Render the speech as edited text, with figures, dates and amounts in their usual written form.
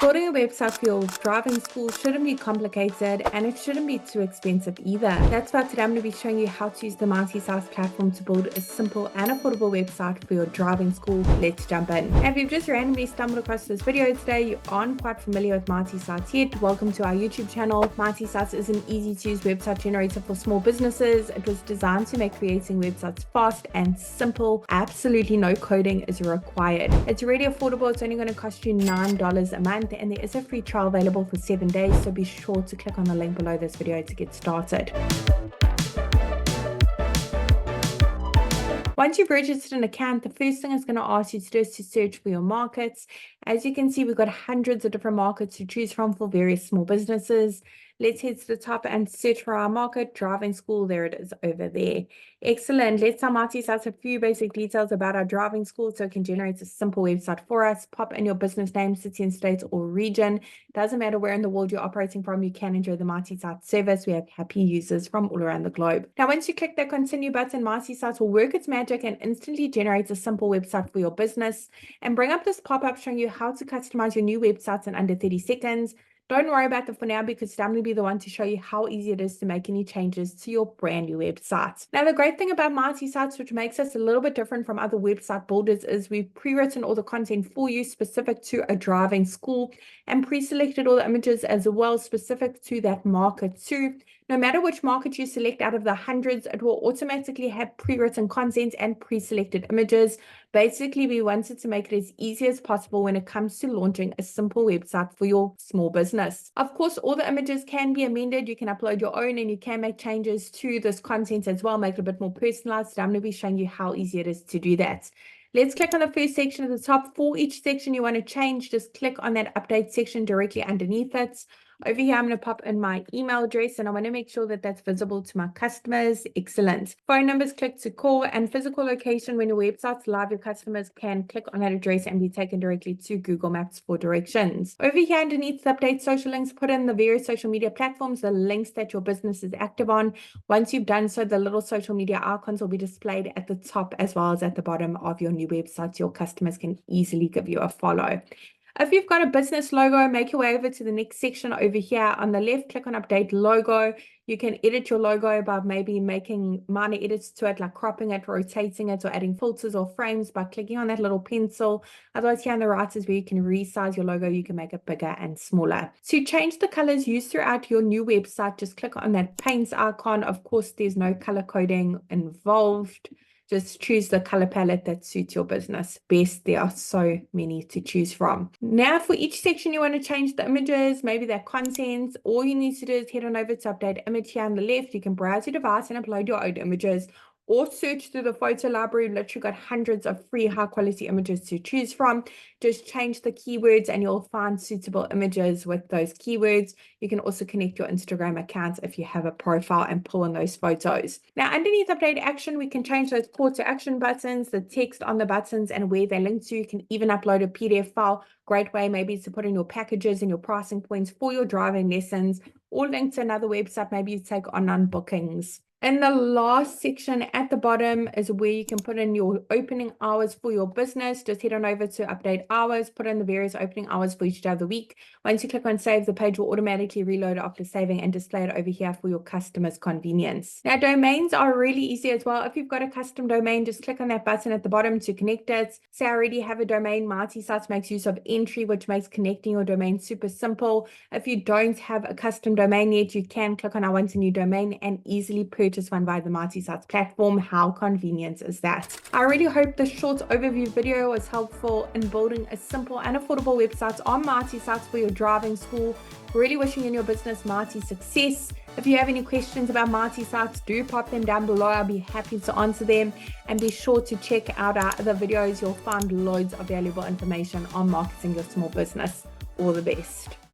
Building a website for your driving school shouldn't be complicated and it shouldn't be too expensive either. That's why today I'm going to be showing you how to use the MultiSites platform to build a simple and affordable website for your driving school. Let's jump in. Now, if you've just randomly stumbled across this video today, you aren't quite familiar with MultiSites yet, welcome to our YouTube channel. MultiSites is an easy to use website generator for small businesses. It was designed to make creating websites fast and simple. Absolutely no coding is required. It's really affordable. It's only going to cost you $9 a month. And there is a free trial available for 7 days, so be sure to click on the link below this video to get started. Once you've registered an account, the first thing it's going to ask you to do is to search for your markets. As you can see, we've got hundreds of different markets to choose from for various small businesses. Let's head to the top and search for our market, driving school. There it is over there. Excellent. Let's tell MultiSites a few basic details about our driving school so it can generate a simple website for us. Pop in your business name, city and state, or region. Doesn't matter where in the world you're operating from, you can enjoy the MultiSites service. We have happy users from all around the globe. Now, once you click the continue button, MultiSites will work its magic and instantly generate a simple website for your business and bring up this pop-up showing you how to customize your new websites in under 30 seconds. Don't worry about that for now because I'm going to be the one to show you how easy it is to make any changes to your brand new website. Now, the great thing about MultiSites, which makes us a little bit different from other website builders, is we've pre-written all the content for you specific to a driving school and pre-selected all the images as well specific to that market too. No matter which market you select out of the hundreds, it will automatically have pre-written content and pre-selected images. Basically, we wanted to make it as easy as possible when it comes to launching a simple website for your small business. Of course, all the images can be amended. You can upload your own and you can make changes to this content as well, make it a bit more personalized. I'm going to be showing you how easy it is to do that. Let's click on the first section at the top. For each section you want to change, just click on that update section directly underneath it. Over here, I'm going to pop in my email address and I want to make sure that that's visible to my customers. Excellent. Phone numbers, click to call, and physical location. When your website's live, your customers can click on that address and be taken directly to Google Maps for directions. Over here underneath the update social links, put in the various social media platforms, the links that your business is active on. Once you've done so, the little social media icons will be displayed at the top as well as at the bottom of your new website. Your customers can easily give you a follow. If you've got a business logo, make your way over to the next section over here. On the left, click on Update Logo. You can edit your logo by maybe making minor edits to it, like cropping it, rotating it, or adding filters or frames by clicking on that little pencil. Otherwise, here on the right is where you can resize your logo. You can make it bigger and smaller. To change the colors used throughout your new website, just click on that paints icon. Of course, there's no color coding involved. Just choose the color palette that suits your business best. There are so many to choose from. Now, for each section you want to change the images, maybe their content, all you need to do is head on over to Update Image here on the left. You can browse your device and upload your own images, or search through the photo library. We've literally got hundreds of free high quality images to choose from. Just change the keywords and you'll find suitable images with those keywords. You can also connect your Instagram account if you have a profile and pull in those photos. Now, underneath Update Action, we can change those call to action buttons, the text on the buttons, and where they link to. You can even upload a PDF file. Great way maybe to put in your packages and your pricing points for your driving lessons, or link to another website. Maybe you take online bookings. And the last section at the bottom is where you can put in your opening hours for your business. Just head on over to Update Hours, put in the various opening hours for each day of the week. Once you click on Save, the page will automatically reload after saving and display it over here for your customers' convenience. Now, domains are really easy as well. If you've got a custom domain, just click on that button at the bottom to connect it. Say I already have a domain. MultiSites makes use of Entry, which makes connecting your domain super simple. If you don't have a custom domain yet, you can click on I want a new domain and easily purchase one via the MultiSites platform. How convenient is that? I really hope this short overview video was helpful in building a simple and affordable website on MultiSites for your driving school. Really wishing you and your business Multi success. If you have any questions about MultiSites, do pop them down below. I'll be happy to answer them. And be sure to check out our other videos. You'll find loads of valuable information on marketing your small business. All the best.